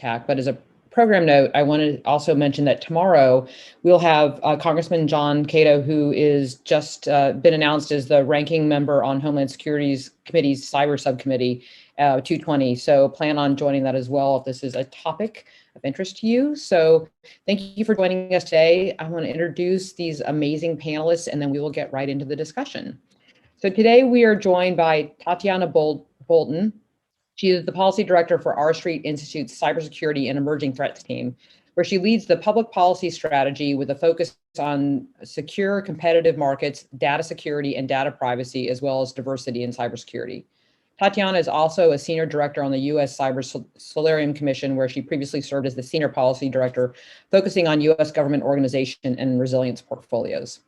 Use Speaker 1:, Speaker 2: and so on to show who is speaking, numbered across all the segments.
Speaker 1: attack. But as a program note, I want to also mention that tomorrow we'll have Congressman John Cato, who is just been announced as the ranking member on Homeland Security's committee's cyber subcommittee, 220. So plan on joining that as well if this is a topic of interest to you. So thank you for joining us today. I want to introduce these amazing panelists, and then we will get right into the discussion. So today we are joined by Tatyana Bolton. She is the policy director for R Street Institute's Cybersecurity and Emerging Threats team, where she leads the public policy strategy with a focus on secure, competitive markets, data security, and data privacy, as well as diversity in cybersecurity. Tatyana is also a senior director on the U.S. Cyber Commission, where she previously served as the senior policy director, focusing on U.S. government organization and resilience portfolios.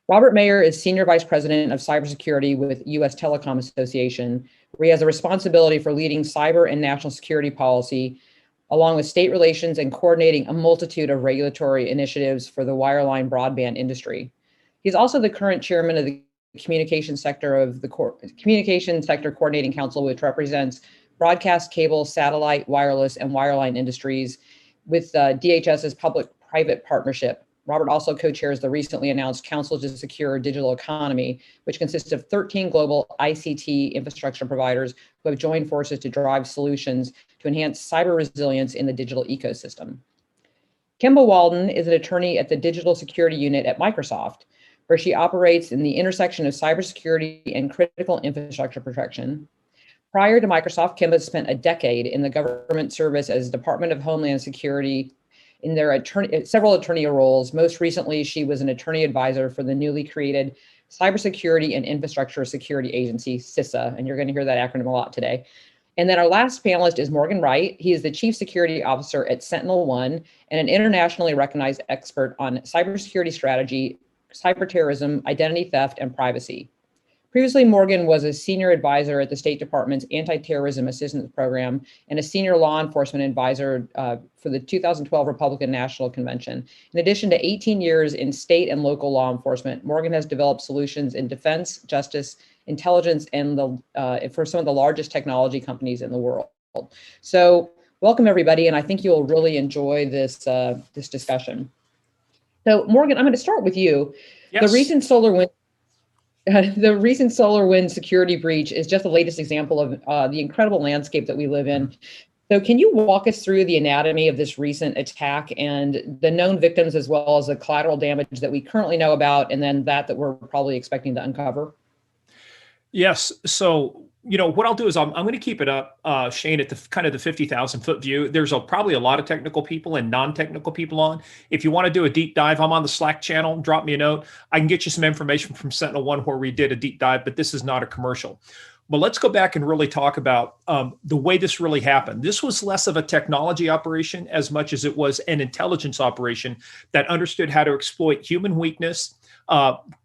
Speaker 1: Robert Mayer is Senior Vice President of Cybersecurity with USTelecom Association, where he has a responsibility for leading cyber and national security policy, along with state relations and coordinating a multitude of regulatory initiatives for the wireline broadband industry. He's also the current chairman of the Communication Sector Coordinating Council, which represents broadcast, cable, satellite, wireless, and wireline industries with DHS's public-private partnership. Robert also co-chairs the recently announced Council to Secure Digital Economy, which consists of 13 global ICT infrastructure providers who have joined forces to drive solutions to enhance cyber resilience in the digital ecosystem. Kemba Walden is an attorney at the Digital Security Unit at Microsoft, where she operates in the intersection of cybersecurity and critical infrastructure protection. Prior to Microsoft, Kemba spent a decade in the government service as Department of Homeland Security in their several attorney roles. Most recently, she was an attorney advisor for the newly created Cybersecurity and Infrastructure Security Agency, CISA, and you're going to hear that acronym a lot today. And then our last panelist is Morgan Wright. He is the Chief Security Officer at SentinelOne and an internationally recognized expert on cybersecurity strategy, cyberterrorism, identity theft, and privacy. Previously, Morgan was a senior advisor at the State Department's Anti-Terrorism Assistance Program and a senior law enforcement advisor for the 2012 Republican National Convention. In addition to 18 years in state and local law enforcement, Morgan has developed solutions in defense, justice, intelligence, and for some of the largest technology companies in the world. So welcome, everybody, and I think you'll really enjoy this discussion. So Morgan, I'm going to start with you. Yes. The recent Solar Winds security breach is just the latest example of the incredible landscape that we live in. So can you walk us through the anatomy of this recent attack and the known victims, as well as the collateral damage that we currently know about, and then that we're probably expecting to uncover?
Speaker 2: Yes. So, what I'll do is I'm going to keep it up, Shane, at the kind of the 50,000-foot view. There's probably a lot of technical people and non-technical people on. If you want to do a deep dive, I'm on the Slack channel. Drop me a note. I can get you some information from SentinelOne where we did a deep dive, but this is not a commercial. But let's go back and really talk about the way this really happened. This was less of a technology operation as much as it was an intelligence operation that understood how to exploit human weakness,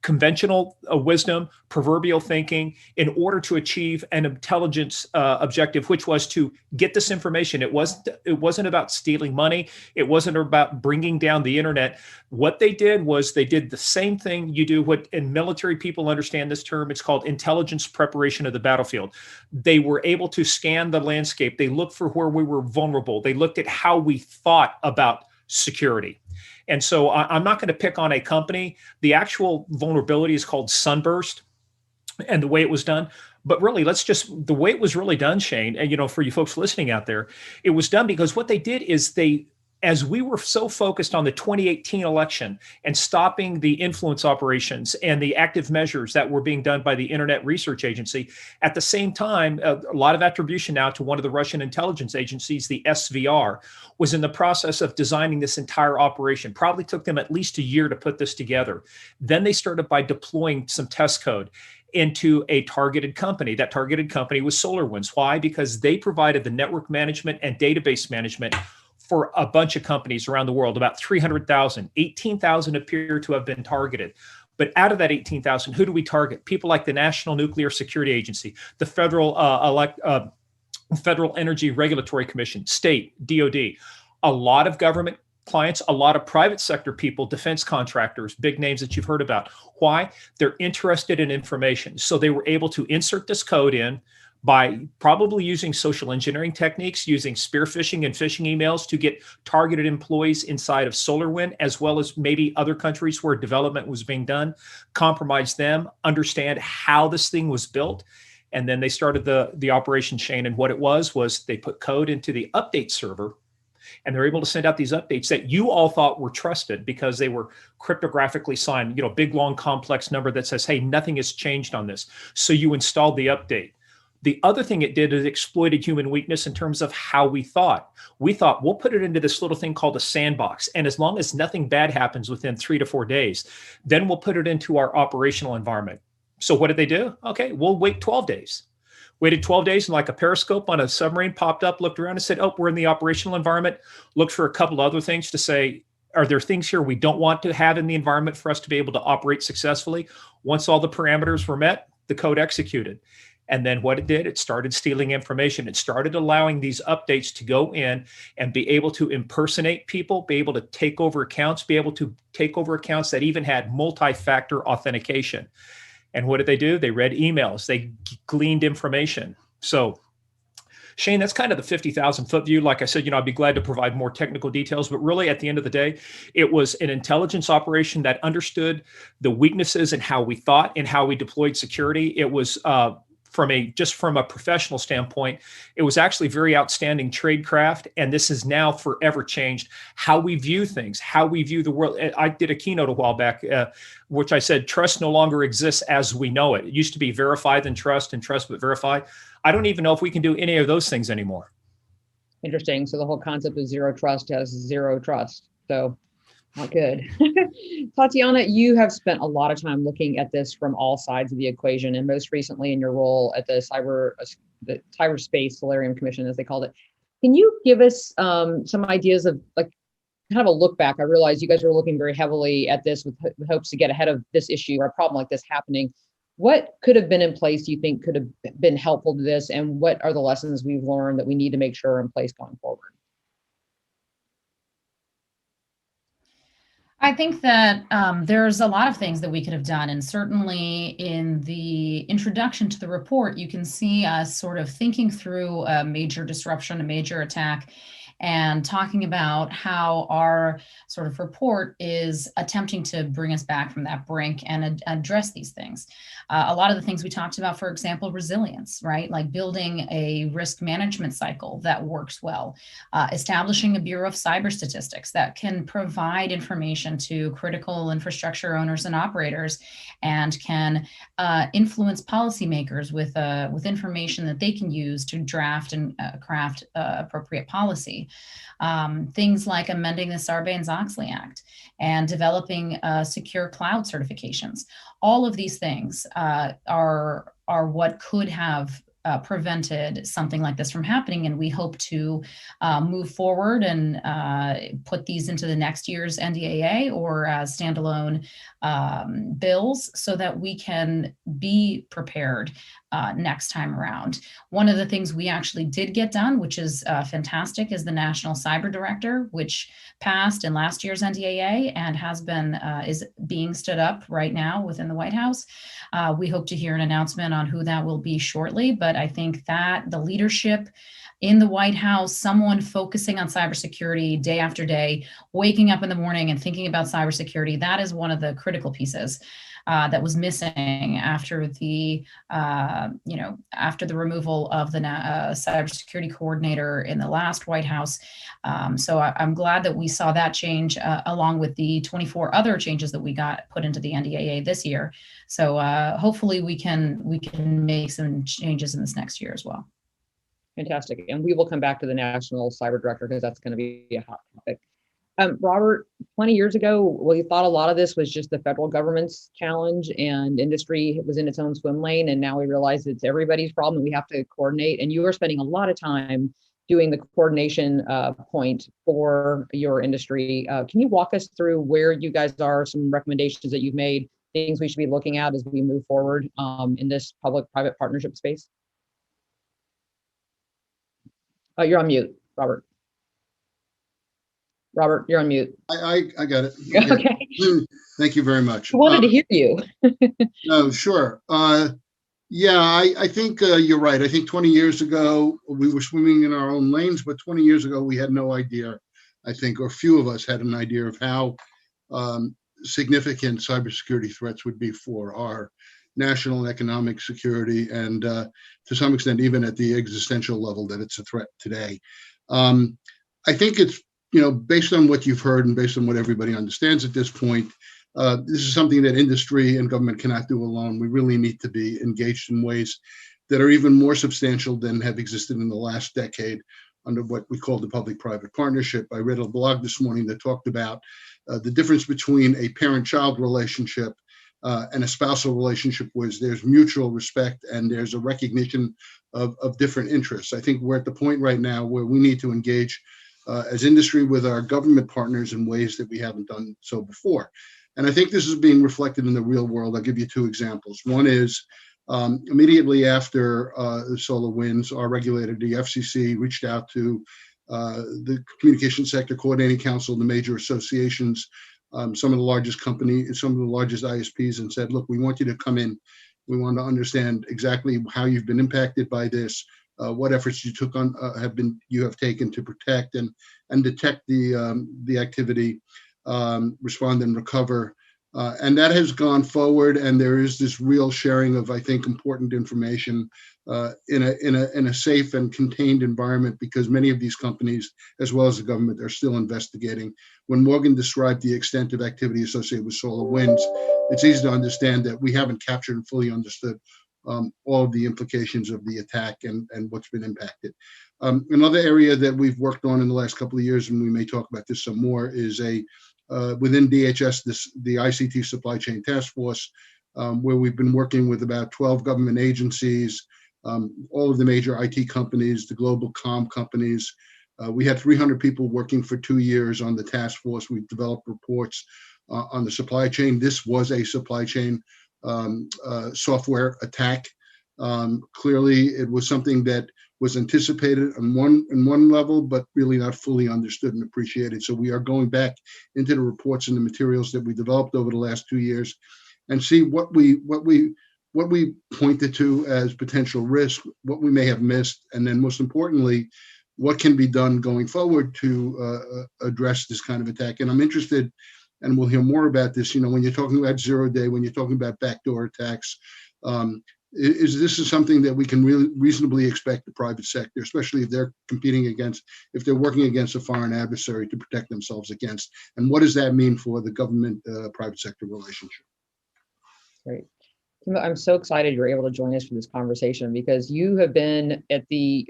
Speaker 2: conventional wisdom, proverbial thinking, in order to achieve an intelligence objective, which was to get this information. It wasn't about stealing money. It wasn't about bringing down the internet. What they did was they did the same thing you do. And military people understand this term. It's called intelligence preparation of the battlefield. They were able to scan the landscape. They looked for where we were vulnerable. They looked at how we thought about security. And so I'm not going to pick on a company. The actual vulnerability is called Sunburst and the way it was done. But really, the way it was really done, Shane, and for you folks listening out there, it was done because what they did is as we were so focused on the 2018 election and stopping the influence operations and the active measures that were being done by the Internet Research Agency, at the same time, a lot of attribution now to one of the Russian intelligence agencies, the SVR, was in the process of designing this entire operation. Probably took them at least a year to put this together. Then they started by deploying some test code into a targeted company. That targeted company was Solar Winds. Why? Because they provided the network management and database management for a bunch of companies around the world, about 300,000. 18,000 appear to have been targeted. But out of that 18,000, who do we target? People like the National Nuclear Security Agency, the Federal Energy Regulatory Commission, state, DOD, a lot of government clients, a lot of private sector people, defense contractors, big names that you've heard about. Why? They're interested in information. So they were able to insert this code in, by probably using social engineering techniques, using spear phishing and phishing emails to get targeted employees inside of SolarWinds, as well as maybe other countries where development was being done, compromise them, understand how this thing was built. And then they started the operation chain. And what it was they put code into the update server, and they're able to send out these updates that you all thought were trusted because they were cryptographically signed, big, long, complex number that says, hey, nothing has changed on this. So you installed the update. The other thing it did is exploited human weakness in terms of how we thought. We thought we'll put it into this little thing called a sandbox. And as long as nothing bad happens within 3 to 4 days, then we'll put it into our operational environment. So what did they do? Okay, we'll wait 12 days. Waited 12 days, and like a periscope on a submarine popped up, looked around and said, oh, we're in the operational environment. Looked for a couple other things to say, are there things here we don't want to have in the environment for us to be able to operate successfully? Once all the parameters were met, the code executed. And then what it did, it started stealing information. It started allowing these updates to go in and be able to impersonate people, be able to take over accounts, be able to take over accounts that even had multi-factor authentication. And what did they do? They read emails. They gleaned information. So Shane, that's kind of the 50,000 foot view. Like I said, I'd be glad to provide more technical details, but really at the end of the day, it was an intelligence operation that understood the weaknesses and how we thought and how we deployed security. It was from a professional standpoint, it was actually very outstanding tradecraft. And this has now forever changed how we view things, how we view the world. I did a keynote a while back, which I said, trust no longer exists as we know it. It used to be verify then trust and trust but verify. I don't even know if we can do any of those things anymore.
Speaker 1: Interesting. So the whole concept of zero trust has zero trust. So not good. Tatyana, you have spent a lot of time looking at this from all sides of the equation, and most recently in your role at the Cyberspace Solarium Commission, as they called it. Can you give us some ideas of kind of a look back? I realize you guys were looking very heavily at this with hopes to get ahead of this issue or a problem like this happening. What could have been in place you think could have been helpful to this, and what are the lessons we've learned that we need to make sure are in place going forward?
Speaker 3: I think that there's a lot of things that we could have done. And certainly in the introduction to the report, you can see us sort of thinking through a major disruption, a major attack, and talking about how our sort of report is attempting to bring us back from that brink and address these things. A lot of the things we talked about, for example, resilience, right? Like building a risk management cycle that works well, establishing a Bureau of Cyber Statistics that can provide information to critical infrastructure owners and operators and can influence policymakers with information that they can use to draft and craft appropriate policy. Things like amending the Sarbanes-Oxley Act and developing secure cloud certifications. All of these things are what could have prevented something like this from happening. And we hope to move forward and put these into the next year's NDAA or as standalone bills so that we can be prepared next time around. One of the things we actually did get done, which is fantastic, is the National Cyber Director, which passed in last year's NDAA and has been is being stood up right now within the White House. We hope to hear an announcement on who that will be shortly, but I think that the leadership in the White House, someone focusing on cybersecurity day after day, waking up in the morning and thinking about cybersecurity, that is one of the critical pieces that was missing after the after the removal of the cybersecurity coordinator in the last White House. So I'm glad that we saw that change along with the 24 other changes that we got put into the NDAA this year. So hopefully we can make some changes in this next year as well.
Speaker 1: Fantastic. And we will come back to the National Cyber Director because that's going to be a hot topic. Robert, 20 years ago, we thought a lot of this was just the federal government's challenge and industry was in its own swim lane. And now we realize it's everybody's problem. We have to coordinate. And you are spending a lot of time doing the coordination point for your industry. Can you walk us through where you guys are, some recommendations that you've made, things we should be looking at as we move forward in this public-private partnership space? Oh, you're on mute, Robert. Robert, you're on mute.
Speaker 4: I got it.
Speaker 1: Okay.
Speaker 4: Thank you very much.
Speaker 1: I wanted to hear you.
Speaker 4: No, sure. Yeah, I think you're right. I think 20 years ago, we were swimming in our own lanes, but 20 years ago, we had no idea, I think, or few of us had an idea of how significant cybersecurity threats would be for our national and economic security, and to some extent, even at the existential level that it's a threat today. I think it's, based on what you've heard and based on what everybody understands at this point, this is something that industry and government cannot do alone. We really need to be engaged in ways that are even more substantial than have existed in the last decade under what we call the public-private partnership. I read a blog this morning that talked about the difference between a parent-child relationship and a spousal relationship, where there's mutual respect and there's a recognition of different interests. I think we're at the point right now where we need to engage as industry with our government partners in ways that we haven't done so before. And I think this is being reflected in the real world. I'll give you two examples. One is immediately after the Solar Winds, our regulator, the FCC, reached out to the Communication Sector Coordinating Council, the major associations, some of the largest companies, some of the largest ISPs, and said, look, we want you to come in. We want to understand exactly how you've been impacted by this, what efforts you took on you have taken to protect and detect the activity, respond and recover. And that has gone forward, and there is this real sharing of, I think, important information in a safe and contained environment, because many of these companies, as well as the government, are still investigating. When Morgan described the extent of activity associated with Solar Winds, it's easy to understand that we haven't captured and fully understood all of the implications of the attack and what's been impacted. Another area that we've worked on in the last couple of years, and we may talk about this some more, is within DHS, the ICT Supply Chain Task Force, where we've been working with about 12 government agencies, all of the major IT companies, the global comm companies. We had 300 people working for 2 years on the task force. We've developed reports on the supply chain. This was a supply chain software attack. Clearly, it was something that was anticipated in one level, but really not fully understood and appreciated. So we are going back into the reports and the materials that we developed over the last 2 years, and see what we pointed to as potential risk, what we may have missed, and then most importantly, what can be done going forward to address this kind of attack. And I'm interested, and we'll hear more about this. When you're talking about zero day, when you're talking about backdoor attacks. Is this something that we can really reasonably expect the private sector, especially if they're if they're working against a foreign adversary, to protect themselves against? And what does that mean for the government-private sector relationship?
Speaker 1: Great. Kemba, I'm so excited you're able to join us for this conversation, because you have been at the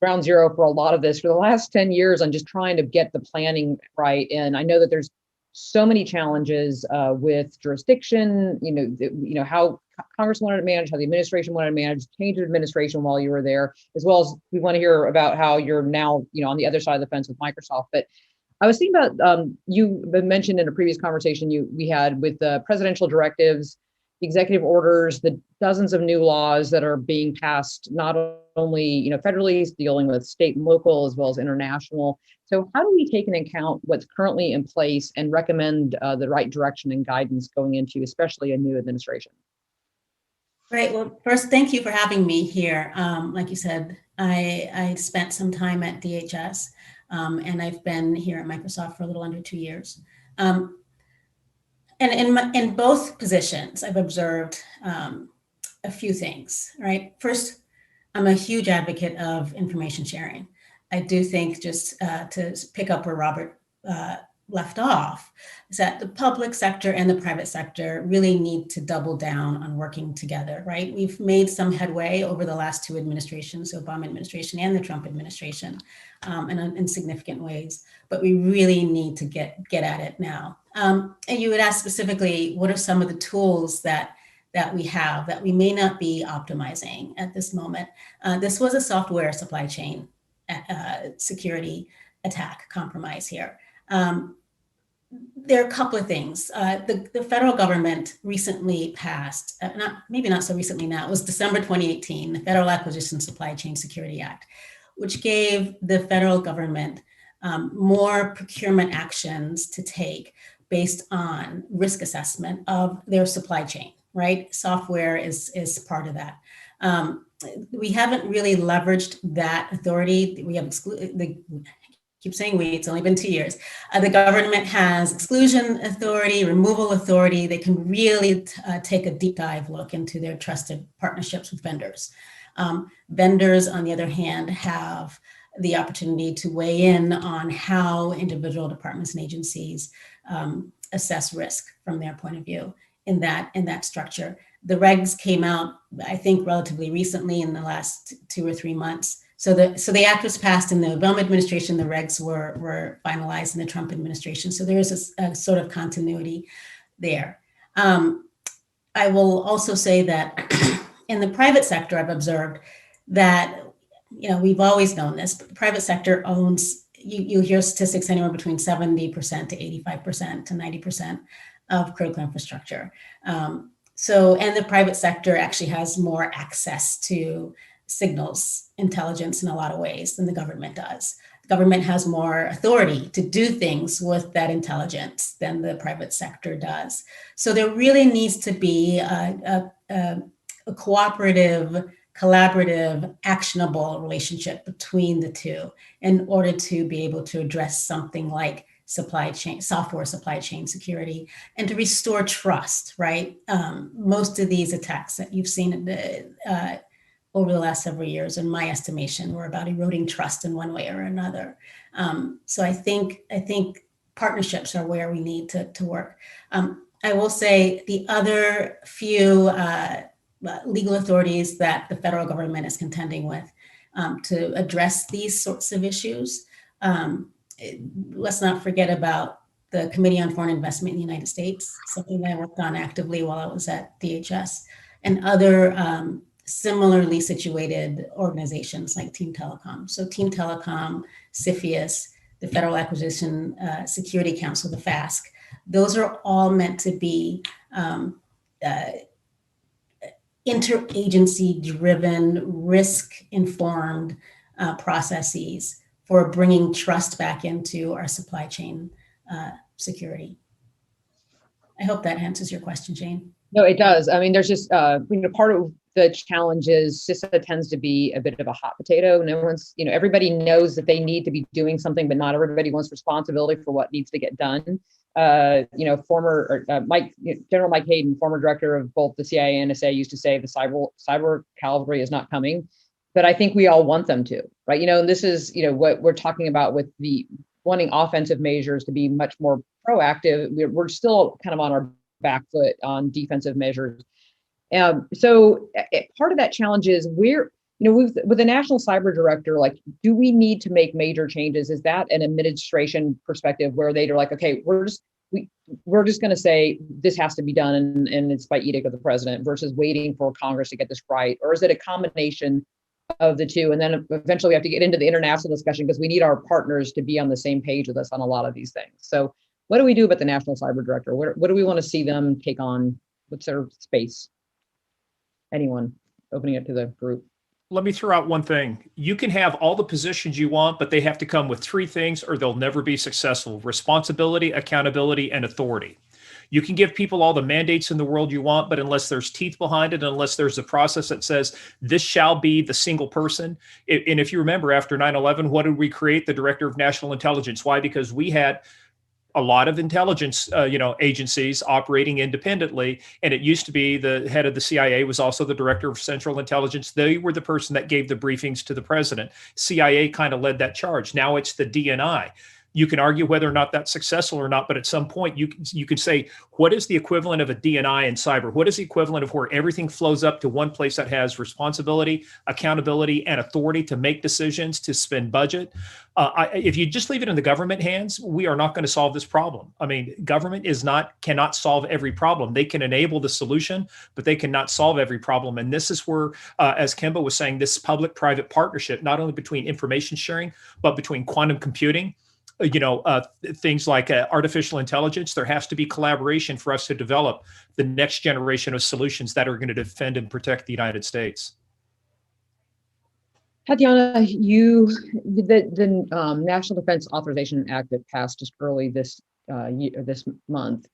Speaker 1: ground zero for a lot of this for the last 10 years on just trying to get the planning right. And I know that there's so many challenges with jurisdiction, how Congress wanted to manage, how the administration wanted to manage, change of administration while you were there, as well as we want to hear about how you're now, on the other side of the fence with Microsoft. But I was thinking about, you mentioned in a previous conversation we had with the presidential directives, the executive orders, the dozens of new laws that are being passed, not only, federally, dealing with state and local as well as international. So how do we take into account what's currently in place and recommend the right direction and guidance going into, especially a new administration?
Speaker 5: Right. Well, first, thank you for having me here. Like you said, I spent some time at DHS, and I've been here at Microsoft for a little under 2 years. And in both positions, I've observed a few things, right? First, I'm a huge advocate of information sharing. I do think, just to pick up where Robert left off, is that the public sector and the private sector really need to double down on working together, right? We've made some headway over the last 2 administrations, the Obama administration and the Trump administration, in significant ways, but we really need to get at it now. And you would ask specifically, what are some of the tools that we have that we may not be optimizing at this moment? This was a software supply chain security attack compromise here. There are a couple of things. The federal government recently passed, maybe not so recently now, it was December 2018, the Federal Acquisition Supply Chain Security Act, which gave the federal government more procurement actions to take based on risk assessment of their supply chain, right? Software is part of that. We haven't really leveraged that authority. We have keep saying it's only been 2 years. The government has exclusion authority, removal authority. They can really take a deep dive look into their trusted partnerships with vendors. Vendors, on the other hand, have the opportunity to weigh in on how individual departments and agencies assess risk from their point of view in that structure. The regs came out, I think, relatively recently in the last 2 or 3 months. So the act was passed in the Obama administration. The regs were finalized in the Trump administration. So there is a sort of continuity there. I will also say that in the private sector, I've observed that, we've always known this, but the private sector owns, you hear statistics anywhere between 70% to 85% to 90% of critical infrastructure. And the private sector actually has more access to signals intelligence in a lot of ways than the government does. The government has more authority to do things with that intelligence than the private sector does. So there really needs to be a cooperative, collaborative, actionable relationship between the two in order to be able to address something like software supply chain security and to restore trust, right? Most of these attacks that you've seen over the last several years, in my estimation, were about eroding trust in one way or another. So I think partnerships are where we need to work. I will say the other few legal authorities that the federal government is contending with to address these sorts of issues, let's not forget about the Committee on Foreign Investment in the United States, something that I worked on actively while I was at DHS, and other similarly situated organizations like Team Telecom. So Team Telecom, CFIUS, the Federal Acquisition Security Council, the FASC, those are all meant to be interagency-driven, risk-informed processes for bringing trust back into our supply chain security. I hope that answers your question, Jane.
Speaker 1: No, it does. I mean, there's just, part of the challenge is CISA tends to be a bit of a hot potato. No one's, everybody knows that they need to be doing something, but not everybody wants responsibility for what needs to get done. General Mike Hayden, former director of both the CIA and NSA, used to say the cyber cavalry is not coming, but I think we all want them to, right? And this is, what we're talking about with the wanting offensive measures to be much more proactive. We're still kind of on our back foot on defensive measures. So part of that challenge is with the National Cyber Director, like, do we need to make major changes? Is that an administration perspective where they're like, okay, we're just going to say this has to be done and it's by edict of the president versus waiting for Congress to get this right? Or is it a combination of the two? And then eventually we have to get into the international discussion because we need our partners to be on the same page with us on a lot of these things. So what do we do about the National Cyber Director? What do we want to see them take on? What's their space? Anyone opening it to the group?
Speaker 2: Let me throw out one thing. You can have all the positions you want, but they have to come with 3 things or they'll never be successful: responsibility, accountability, and authority. You can give people all the mandates in the world you want, but unless there's teeth behind it, unless there's a process that says this shall be the single person. And if you remember, after 9/11, what did we create? The Director of National Intelligence. Why? Because we had a lot of intelligence, agencies operating independently. And it used to be the head of the CIA was also the director of Central Intelligence. They were the person that gave the briefings to the president. CIA kind of led that charge. Now it's the DNI. You can argue whether or not that's successful or not, but at some point you can say, what is the equivalent of a DNI in cyber? What is the equivalent of where everything flows up to one place that has responsibility, accountability, and authority to make decisions, to spend budget? If you just leave it in the government hands, we are not going to solve this problem. I mean, government cannot solve every problem. They can enable the solution, but they cannot solve every problem. And this is where, as Kemba was saying, this public-private partnership, not only between information sharing, but between quantum computing, things like artificial intelligence, there has to be collaboration for us to develop the next generation of solutions that are going to defend and protect the United States.
Speaker 1: Tatyana, the National Defense Authorization Act that passed just early this month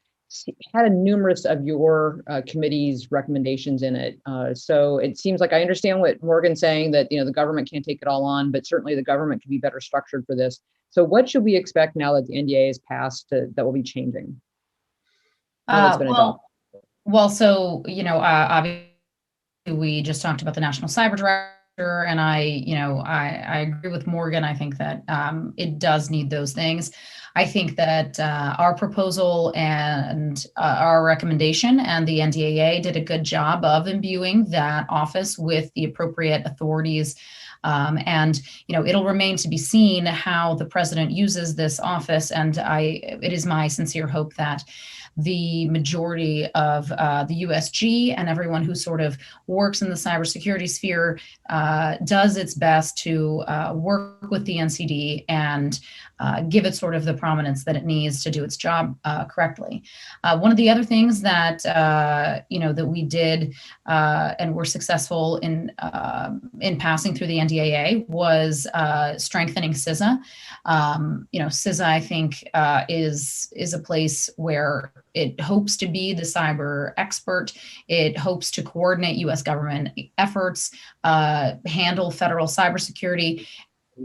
Speaker 1: had a numerous of your committee's recommendations in it. So it seems like I understand what Morgan's saying, that the government can't take it all on, but certainly the government could be better structured for this. So what should we expect now that the NDA is passed that will be changing? Now it's been adopted.
Speaker 3: Well, so obviously we just talked about the National Cyber Director, and I agree with Morgan. I think that it does need those things. I think that our proposal and our recommendation and the NDAA did a good job of imbuing that office with the appropriate authorities. And it'll remain to be seen how the president uses this office. And it is my sincere hope that the majority of the USG and everyone who sort of works in the cybersecurity sphere does its best to work with the NCD and give it sort of the prominence that it needs to do its job correctly. One of the other things that that we did and were successful in passing through the NDAA was strengthening CISA. CISA, I think, is a place where it hopes to be the cyber expert. It hopes to coordinate U.S. government efforts, handle federal cybersecurity.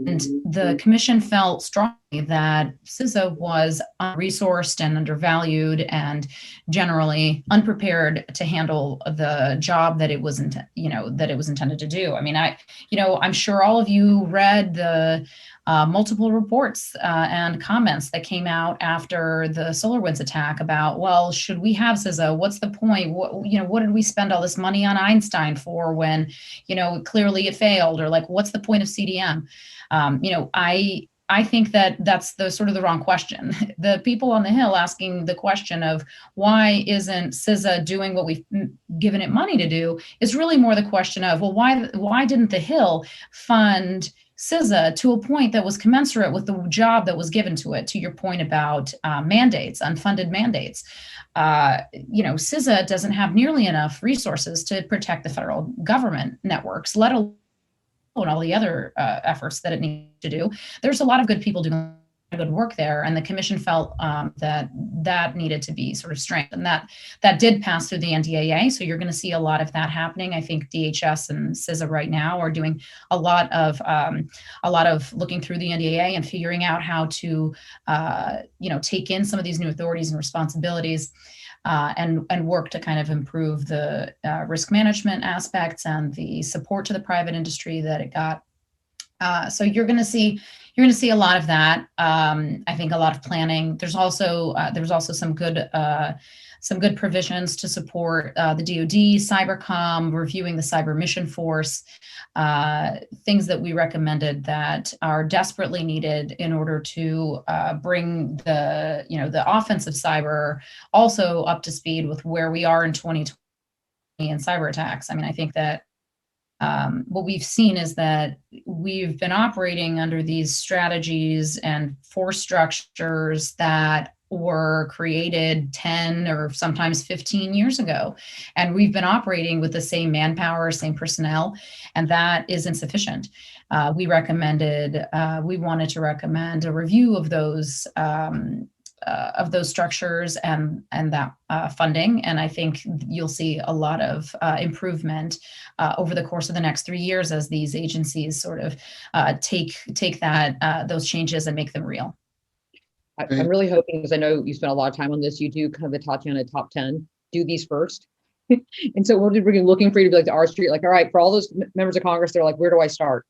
Speaker 3: And the commission felt strongly that CISA was resourced and undervalued and generally unprepared to handle the job that it was intended to do. I mean, I'm sure all of you read the multiple reports and comments that came out after the Solar Winds attack about, well, should we have CISA? What's the point? What did we spend all this money on Einstein for when, clearly it failed? Or like, what's the point of CDM? I think that that's the wrong question. The people on the Hill asking the question of why isn't CISA doing what we've given it money to do is really more the question of, well, why didn't the Hill fund CISA to a point that was commensurate with the job that was given to it, to your point about mandates, unfunded mandates. CISA doesn't have nearly enough resources to protect the federal government networks, let alone all the other efforts that it needs to do. There's a lot of good people doing good work there, and the commission felt that needed to be sort of strengthened. That did pass through the NDAA, so you're going to see a lot of that happening. I think DHS and CISA right now are doing a lot of looking through the NDAA and figuring out how to take in some of these new authorities and responsibilities. And work to kind of improve the risk management aspects and the support to the private industry that it got. So you're going to see a lot of that. I think a lot of planning. There was also some good provisions to support the DoD, Cybercom, reviewing the cyber mission force, things that we recommended that are desperately needed in order to bring the offensive cyber also up to speed with where we are in 2020 and cyber attacks. I mean, I think that what we've seen is that we've been operating under these strategies and force structures that were created 10 or sometimes 15 years ago. And we've been operating with the same manpower, same personnel, and that is insufficient. We wanted to recommend a review of those structures and that funding. And I think you'll see a lot of improvement over the course of the next 3 years as these agencies sort of take those changes and make them real.
Speaker 1: I'm really hoping, because I know you spent a lot of time on this, you do kind of the Tatyana top 10, do these first. And so we're looking for you to be like the R Street, like, all right, for all those members of Congress, they're like, where do I start?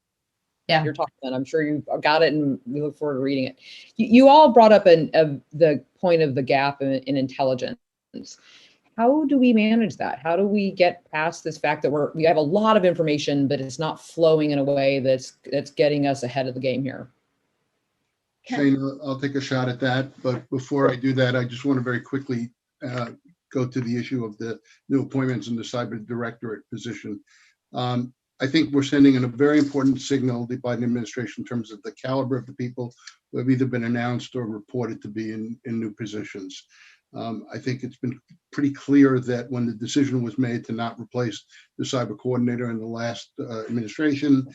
Speaker 3: Yeah,
Speaker 1: you're talking about. I'm sure you've got it, and we look forward to reading it. You all brought up the point of the gap in intelligence. How do we manage that? How do we get past this fact that we have a lot of information, but it's not flowing in a way that's getting us ahead of the game here?
Speaker 4: Shane, I'll take a shot at that. But before I do that, I just want to very quickly go to the issue of the new appointments in the cyber directorate position. I think we're sending in a very important signal to the Biden administration in terms of the caliber of the people who have either been announced or reported to be in new positions. I think it's been pretty clear that when the decision was made to not replace the cyber coordinator in the last administration,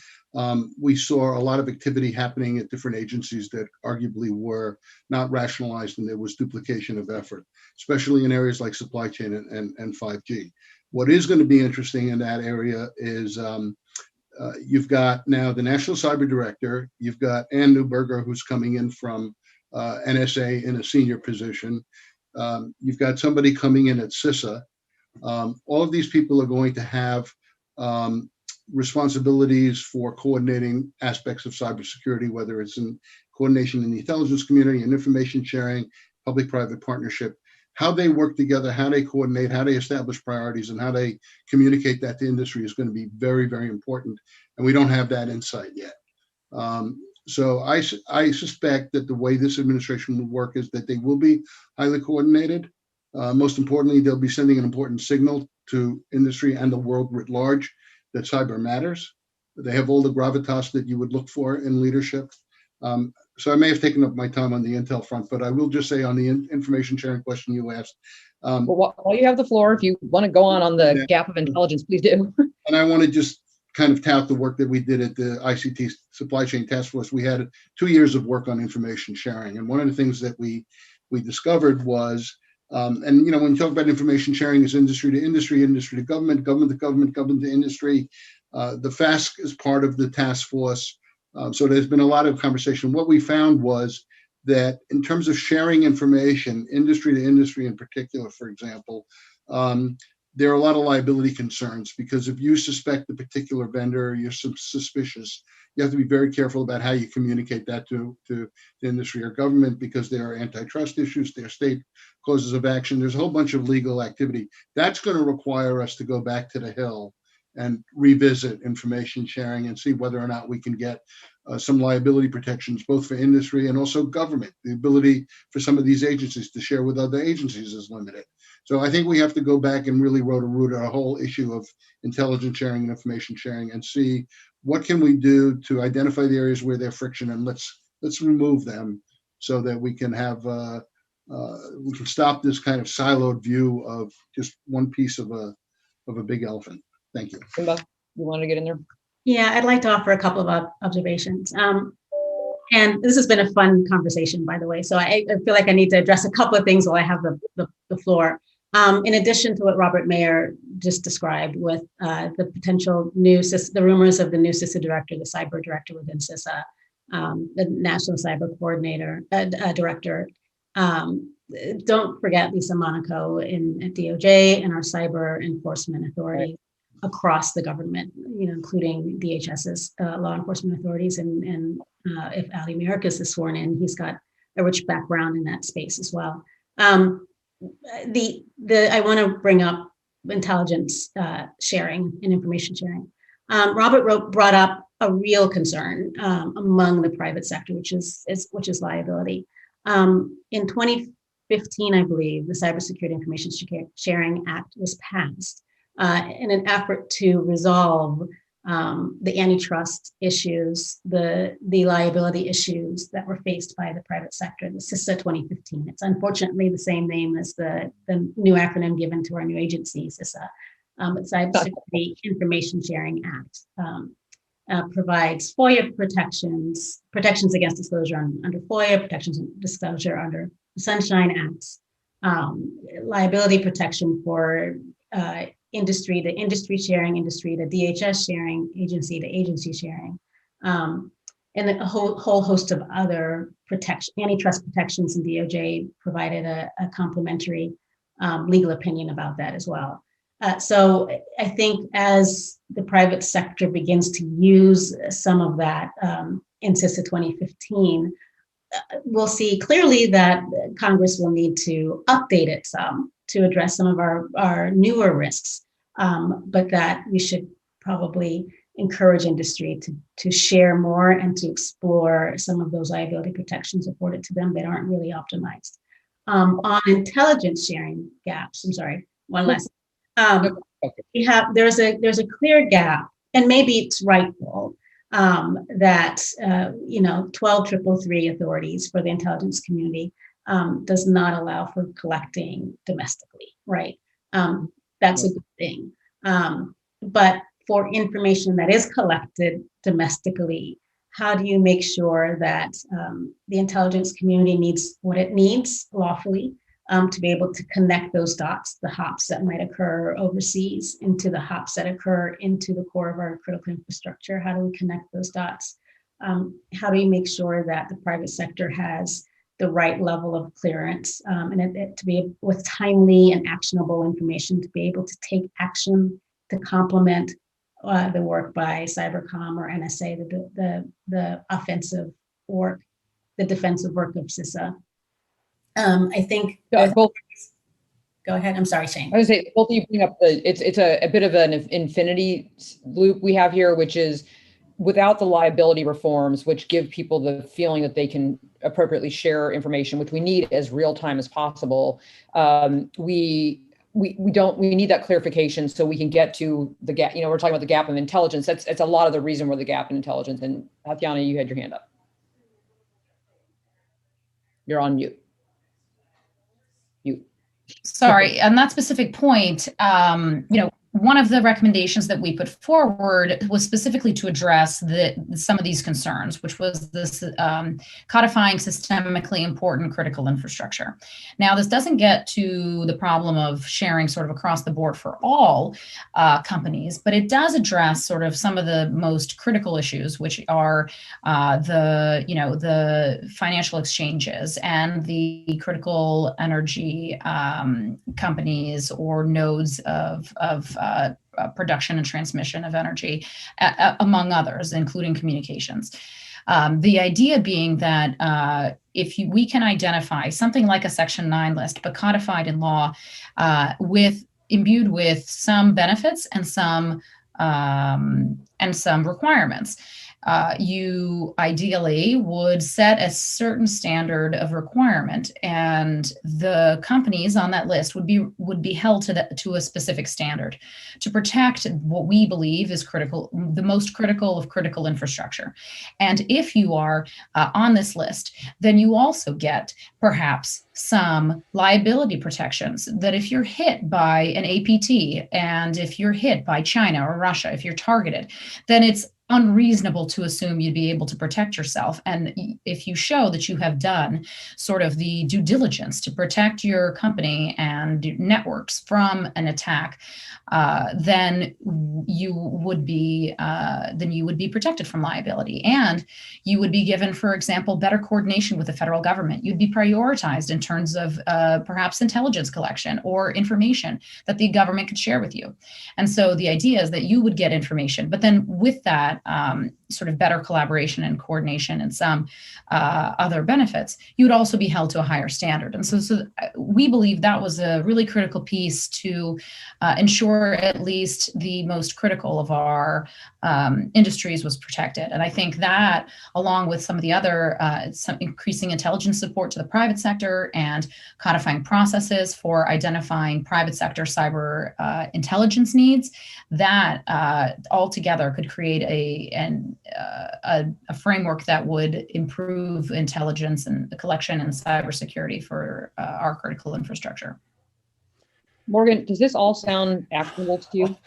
Speaker 4: we saw a lot of activity happening at different agencies that arguably were not rationalized, and there was duplication of effort, especially in areas like supply chain and 5G. What is going to be interesting in that area is you've got now the National Cyber Director, you've got Ann Neuberger, who's coming in from NSA in a senior position. You've got somebody coming in at CISA. All of these people are going to have responsibilities for coordinating aspects of cybersecurity, whether it's in coordination in the intelligence community and information sharing, public-private partnership. How they work together, how they coordinate, how they establish priorities, and how they communicate that to industry is going to be very, very important. And we don't have that insight yet. So I suspect that the way this administration will work is that they will be highly coordinated. Most importantly, they'll be sending an important signal to industry and the world writ large that cyber matters. They have all the gravitas that you would look for in leadership. So I may have taken up my time on the intel front, but I will just say on the information sharing question you asked.
Speaker 1: Well, while you have the floor, if you want to go on the gap of intelligence, please do.
Speaker 4: And I want to just kind of tout the work that we did at the ICT Supply Chain Task Force. We had 2 years of work on information sharing. And one of the things that we discovered was, and when you talk about information sharing, it's industry to industry, industry to government, government to government, government to industry. The FASC is part of the task force. So there's been a lot of conversation. What we found was that in terms of sharing information, industry to industry in particular, for example, there are a lot of liability concerns, because if you suspect a particular vendor, you're suspicious, you have to be very careful about how you communicate that to the industry or government, because there are antitrust issues, there are state causes of action. There's a whole bunch of legal activity. That's going to require us to go back to the Hill and revisit information sharing and see whether or not we can get some liability protections, both for industry and also government. The ability for some of these agencies to share with other agencies is limited. So I think we have to go back and really root a whole issue of intelligence sharing and information sharing and see what can we do to identify the areas where there's friction, and let's remove them so that we can have we can stop this kind of siloed view of just one piece of a big elephant. Thank you.
Speaker 1: Kemba, you want to get in there?
Speaker 5: Yeah, I'd like to offer a couple of observations. And this has been a fun conversation, by the way. So I feel like I need to address a couple of things while I have the floor. In addition to what Robert Mayer just described with the potential the rumors of the new CISA director, the cyber director within CISA, the National Cyber Coordinator Director. Don't forget Lisa Monaco at DOJ and our cyber enforcement authority across the government, including DHS's law enforcement authorities. And if Ali Mayorkas is sworn in, he's got a rich background in that space as well. I want to bring up intelligence sharing and information sharing. Robert brought up a real concern among the private sector, which is liability. In 2015, I believe, the Cybersecurity Information Sharing Act was passed in an effort to resolve the antitrust issues, the liability issues that were faced by the private sector, the CISA 2015. It's unfortunately the same name as the new acronym given to our new agency, CISA. But Cybersecurity Information Sharing Act provides FOIA protections against disclosure under FOIA, protections and disclosure under the Sunshine Acts, liability protection for industry to industry sharing, industry to DHS sharing, agency to agency sharing, and a whole host of other antitrust protections. And DOJ provided a complementary legal opinion about that as well. So I think as the private sector begins to use some of that in CISA 2015, we'll see clearly that Congress will need to update it some to address some of our newer risks, but that we should probably encourage industry to share more and to explore some of those liability protections afforded to them that aren't really optimized. On intelligence sharing gaps, I'm sorry, one last. There's a clear gap, and maybe it's rightful, that 12333 authorities for the intelligence community does not allow for collecting domestically, right? That's a good thing. But for information that is collected domestically, how do you make sure that the intelligence community needs what it needs lawfully to be able to connect those dots, the hops that might occur overseas into the hops that occur into the core of our critical infrastructure? How do we connect those dots? How do we make sure that the private sector has the right level of clearance and to be with timely and actionable information to be able to take action to complement the work by Cybercom or NSA, the offensive work, the defensive work of CISA. I think.
Speaker 1: Both,
Speaker 5: go ahead. I'm sorry, Shane.
Speaker 1: I would say both of you bring up it's a bit of an infinity loop we have here, which is without the liability reforms, which give people the feeling that they can appropriately share information, which we need as real time as possible. We need that clarification so we can get to the gap. We're talking about the gap of intelligence. It's a lot of the reason we're the gap in intelligence. And Tatyana, you had your hand up. You're on mute.
Speaker 3: Sorry, on that specific point, one of the recommendations that we put forward was specifically to address some of these concerns, which was this codifying systemically important critical infrastructure. Now, this doesn't get to the problem of sharing sort of across the board for all companies, but it does address sort of some of the most critical issues, which are the financial exchanges and the critical energy companies or nodes of production and transmission of energy, among others, including communications. The idea being that we can identify something like a Section 9 list, but codified in law, imbued with some benefits and some requirements. You ideally would set a certain standard of requirement, and the companies on that list would be held to a specific standard to protect what we believe is critical, the most critical of critical infrastructure. And if you are on this list, then you also get perhaps some liability protections that if you're hit by an APT and if you're hit by China or Russia, if you're targeted, then it's unreasonable to assume you'd be able to protect yourself. And if you show that you have done sort of the due diligence to protect your company and networks from an attack, then you would be protected from liability, and you would be given, for example, better coordination with the federal government. You'd be prioritized in terms of perhaps intelligence collection or information that the government could share with you. And so the idea is that you would get information, but then with that sort of better collaboration and coordination and some other benefits, you would also be held to a higher standard. And so we believe that was a really critical piece to ensure at least the most critical of our industries was protected. And I think that, along with some of the other, some increasing intelligence support to the private sector and codifying processes for identifying private sector cyber intelligence needs, that altogether could create a framework that would improve intelligence and the collection and cybersecurity for our critical infrastructure.
Speaker 1: Morgan, does this all sound actionable to you?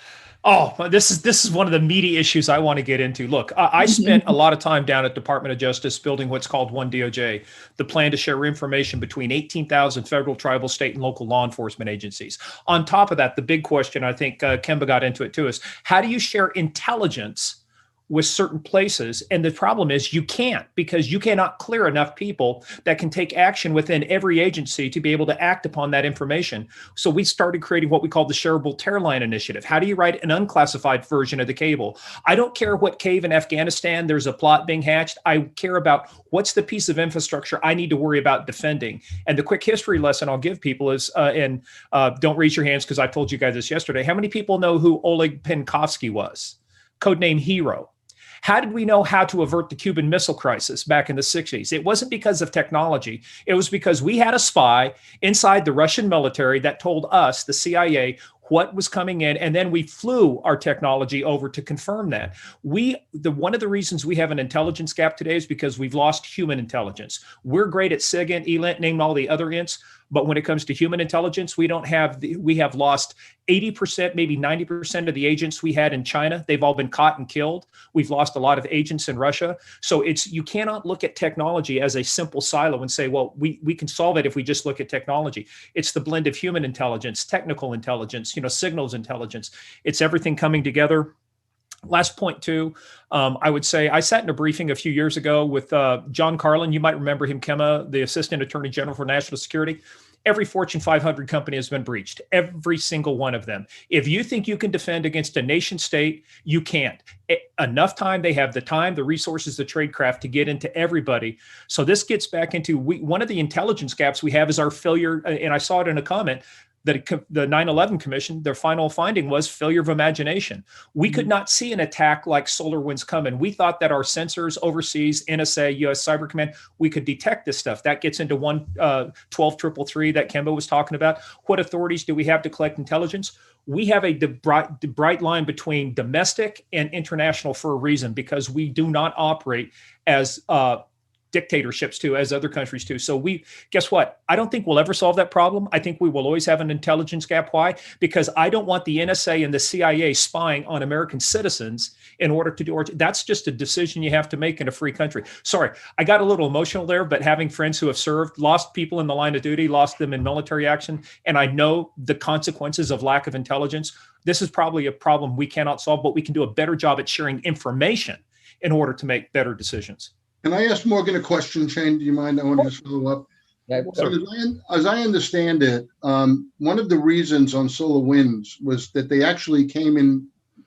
Speaker 2: Oh, this is one of the meaty issues I want to get into. Look, I spent a lot of time down at Department of Justice building what's called One DOJ, the plan to share information between 18,000 federal, tribal, state, and local law enforcement agencies. On top of that, the big question, I think Kemba got into it too, is how do you share intelligence with certain places? And the problem is you can't, because you cannot clear enough people that can take action within every agency to be able to act upon that information. So we started creating what we call the Shareable Tear Line Initiative. How do you write an unclassified version of the cable? I don't care what cave in Afghanistan there's a plot being hatched. I care about what's the piece of infrastructure I need to worry about defending. And the quick history lesson I'll give people is, don't raise your hands because I told you guys this yesterday, how many people know who Oleg Penkovsky was? Codename Hero. How did we know how to avert the Cuban Missile Crisis back in the 60s? It wasn't because of technology. It was because we had a spy inside the Russian military that told us, the CIA, what was coming in, and then we flew our technology over to confirm that. One of the reasons we have an intelligence gap today is because we've lost human intelligence. We're great at SIGINT, ELINT, name all the other ints, but when it comes to human intelligence, we have lost 80%, maybe 90% of the agents we had in China. They've all been caught and killed. We've lost a lot of agents in Russia. So you cannot look at technology as a simple silo and say, well, we can solve it if we just look at technology. It's the blend of human intelligence, technical intelligence, signals intelligence. It's everything coming together. Last point too, I would say I sat in a briefing a few years ago with John Carlin. You might remember him, Kemba, the Assistant Attorney General for National Security. Every Fortune 500 company has been breached, every single one of them. If you think you can defend against a nation state, you can't. Enough time, they have the time, the resources, the tradecraft to get into everybody. So this gets back into one of the intelligence gaps we have is our failure, and I saw it in a comment, that the 9/11 Commission, their final finding was failure of imagination. We could not see an attack like Solar Winds coming. We thought that our sensors overseas, NSA, US Cyber Command, we could detect this stuff. That gets into 112.333 that Kemba was talking about. What authorities do we have to collect intelligence? We have a bright line between domestic and international for a reason, because we do not operate as dictatorships too, as other countries do. So guess what? I don't think we'll ever solve that problem. I think we will always have an intelligence gap. Why? Because I don't want the NSA and the CIA spying on American citizens in order to do, that's just a decision you have to make in a free country. Sorry, I got a little emotional there, but having friends who have served, lost people in the line of duty, lost them in military action, and I know the consequences of lack of intelligence. This is probably a problem we cannot solve, but we can do a better job at sharing information in order to make better decisions.
Speaker 4: Can I ask Morgan a question, Shane? Do you mind? I want to just follow up.
Speaker 1: Yeah,
Speaker 4: So as I understand it, one of the reasons on Solar Winds was that they actually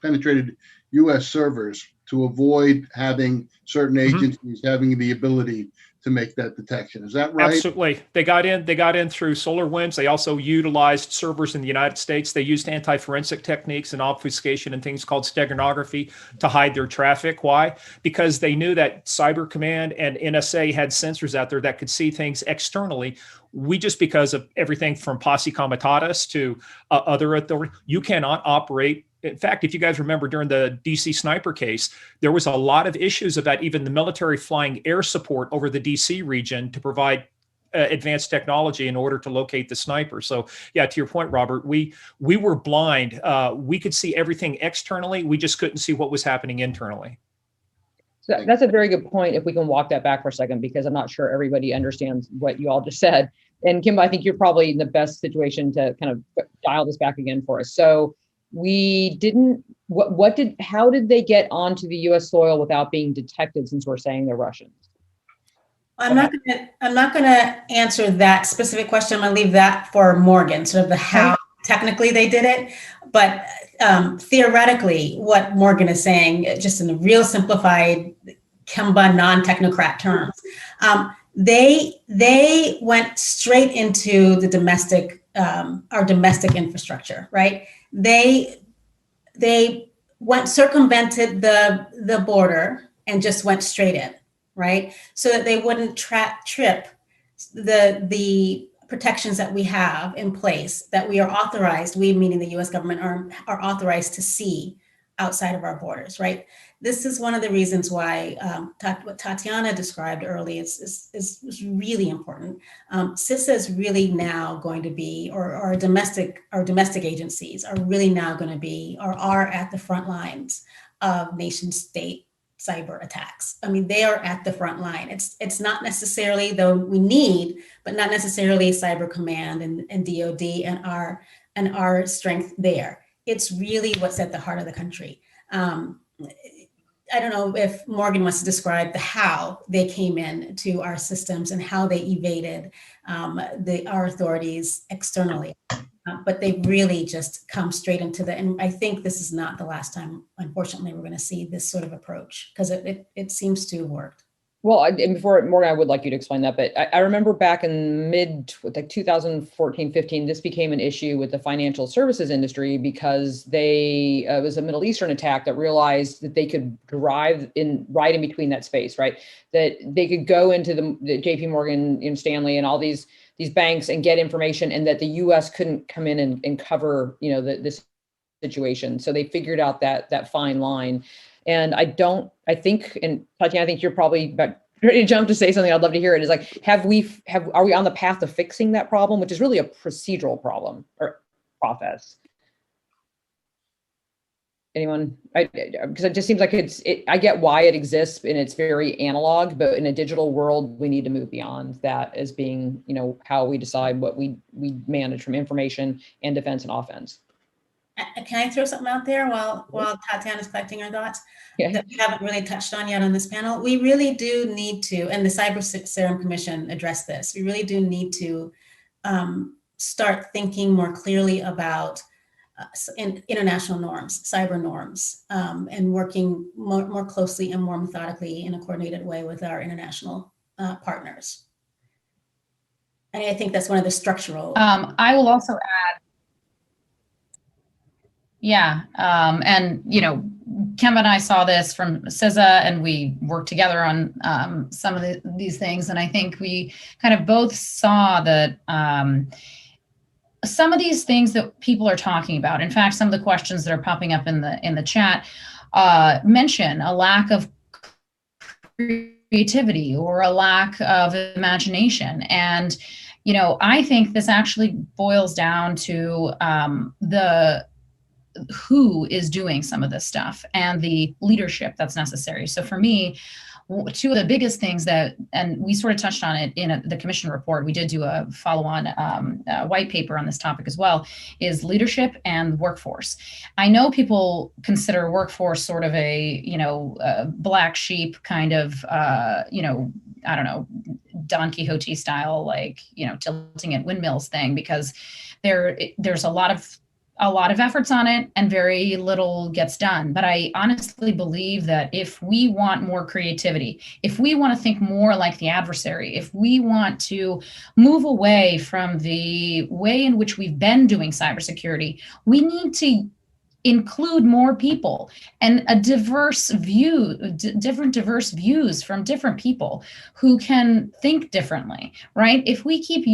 Speaker 4: penetrated U.S. servers to avoid having certain agencies having the ability to make that detection. Is that right?
Speaker 2: Absolutely. They got in through Solar Winds. They also utilized servers in the United States. They used anti-forensic techniques and obfuscation and things called steganography to hide their traffic. Why? Because they knew that Cyber Command and NSA had sensors out there that could see things externally. Because of everything from posse comitatus to other authorities, you cannot operate. In fact, if you guys remember during the DC sniper case, there was a lot of issues about even the military flying air support over the DC region to provide advanced technology in order to locate the sniper. So yeah, to your point, Robert, we were blind. We could see everything externally. We just couldn't see what was happening internally.
Speaker 1: So that's a very good point. If we can walk that back for a second, because I'm not sure everybody understands what you all just said. And Kemba, I think you're probably in the best situation to kind of dial this back again for us. So how did they get onto the US soil without being detected, since we're saying they're Russians?
Speaker 5: I'm not gonna answer that specific question. I'm gonna leave that for Morgan, sort of the how technically they did it. But theoretically, what Morgan is saying, just in a real simplified Kemba non-technocrat terms, they went straight into the domestic, our domestic infrastructure, right? They circumvented the border and just went straight in, right? So that they wouldn't trip the protections that we have in place, that we are authorized, we meaning the US government are authorized to see outside of our borders, right? This is one of the reasons why what Tatyana described early is really important. CISA is really now going to be, or our domestic agencies are really now going to be, or are at the front lines of nation state cyber attacks. I mean, they are at the front line. It's not necessarily, though we need, but not necessarily Cyber Command and DoD and our strength there. It's really what's at the heart of the country. I don't know if Morgan wants to describe how they came in to our systems and how they evaded our authorities externally. But they really just come straight into and I think this is not the last time, unfortunately, we're going to see this sort of approach, because it seems to have worked.
Speaker 1: Well, and before Morgan, I would like you to explain that, but I remember back in like 2014, 15, this became an issue with the financial services industry because it was a Middle Eastern attack that realized that they could drive right in between that space, right? That they could go into the JP Morgan and Stanley and all these banks and get information, and that the US couldn't come in and cover, this situation. So they figured out that fine line. And I think, and Tatyana, I think you're probably about ready to jump to say something. I'd love to hear it. Is like, are we on the path of fixing that problem, which is really a procedural problem or process? Anyone? Because it just seems like I get why it exists and it's very analog, but in a digital world, we need to move beyond that as being, how we decide what we manage from information and defense and offense.
Speaker 5: Can I throw something out there while Tatyana's collecting her thoughts that we haven't really touched on yet on this panel? We really do need to, and the Cyber Serum Commission addressed this, we really do need to start thinking more clearly about international norms, cyber norms, and working more closely and more methodically in a coordinated way with our international partners. And I think that's one of the structural.
Speaker 3: I will also add, yeah, and Kemba and I saw this from CISA, and we worked together on some of these things, and I think we kind of both saw that some of these things that people are talking about, in fact, some of the questions that are popping up in the chat mention a lack of creativity or a lack of imagination. And, I think this actually boils down to who is doing some of this stuff and the leadership that's necessary. So for me, two of the biggest things and we sort of touched on it in the commission report, we did do a follow-on white paper on this topic as well, is leadership and workforce. I know people consider workforce sort of a black sheep kind of, I don't know, Don Quixote style, like, tilting at windmills thing, because there's a lot of efforts on it and very little gets done. But I honestly believe that if we want more creativity, if we want to think more like the adversary, if we want to move away from the way in which we've been doing cybersecurity, we need to include more people and a diverse diverse views from different people who can think differently, right? If we keep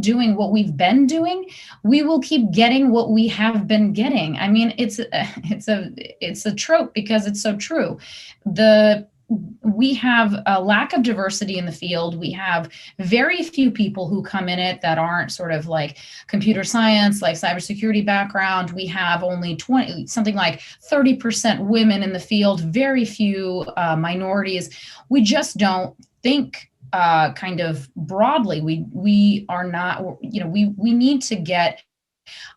Speaker 3: doing what we've been doing, we will keep getting what we have been getting. I mean, it's a trope because it's so true. We have a lack of diversity in the field. We have very few people who come in it that aren't sort of like computer science, like cybersecurity background. We have only something like 30% women in the field, very few minorities. We just don't think kind of broadly. We are not, we need to get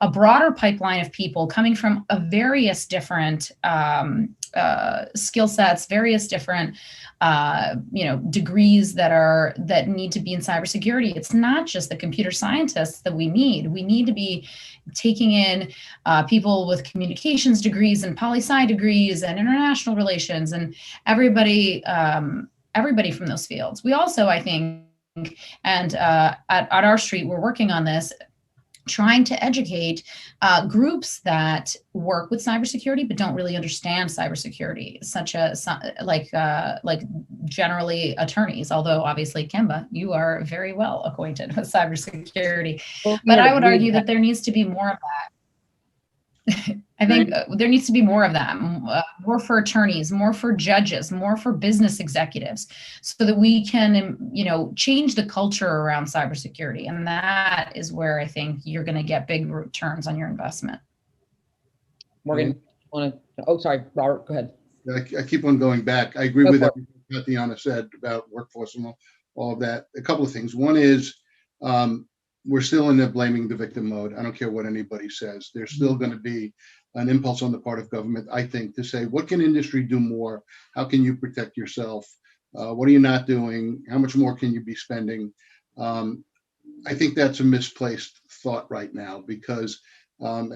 Speaker 3: a broader pipeline of people coming from various different skill sets, various different degrees that need to be in cybersecurity. It's not just the computer scientists that we need. We need to be taking in people with communications degrees and poli-sci degrees and international relations and everybody from those fields. We also, I think, and at our street, we're working on this, trying to educate groups that work with cybersecurity but don't really understand cybersecurity, such as like generally attorneys. Although obviously, Kemba, you are very well acquainted with cybersecurity, but I would argue that there needs to be more of that. I think there needs to be more of that, more for attorneys, more for judges, more for business executives, so that we can, change the culture around cybersecurity. And that is where I think you're going to get big returns on your investment.
Speaker 1: Morgan, sorry, Robert, go ahead.
Speaker 4: I keep on going back. I agree with everything Tatyana said about workforce and all of that. A couple of things. One is, we're still in the blaming the victim mode. I don't care what anybody says. There's still going to be an impulse on the part of government, I think, to say, what can industry do more? How can you protect yourself? What are you not doing? How much more can you be spending? I think that's a misplaced thought right now, because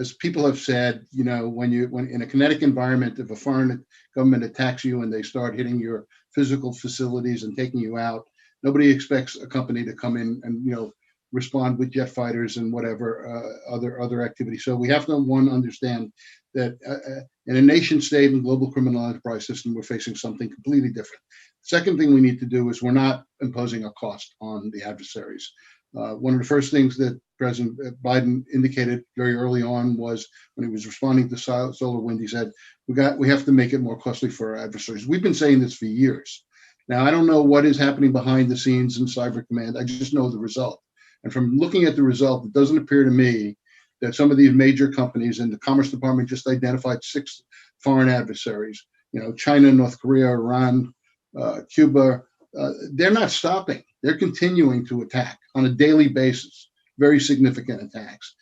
Speaker 4: as people have said, when in a kinetic environment, if a foreign government attacks you and they start hitting your physical facilities and taking you out. Nobody expects a company to come in and, respond with jet fighters and whatever other activity. So we have to, one, understand that in a nation state and global criminal enterprise system, we're facing something completely different. Second thing we need to do is we're not imposing a cost on the adversaries. One of the first things that President Biden indicated very early on was when he was responding to Solar Wind, he said, we have to make it more costly for our adversaries. We've been saying this for years. Now, I don't know what is happening behind the scenes in Cyber Command. I just know the result. And from looking at the result, it doesn't appear to me that some of these major companies, and the Commerce Department just identified 6 foreign adversaries, China, North Korea, Iran, Cuba, they're not stopping. They're continuing to attack on a daily basis, very significant attacks.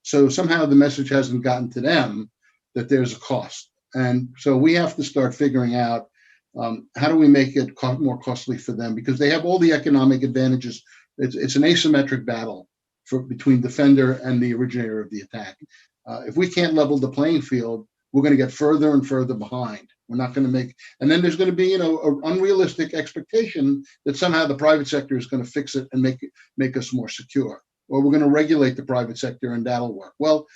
Speaker 4: So somehow the message hasn't gotten to them that there's a cost. And so we have to start figuring out how do we make it more costly for them, because they have all the economic advantages. It's an asymmetric battle between defender and the originator of the attack. If we can't level the playing field, we're going to get further and further behind. We're not going to make, and then there's going to be, an unrealistic expectation that somehow the private sector is going to fix it and make us more secure, or we're going to regulate the private sector and that'll work. Well,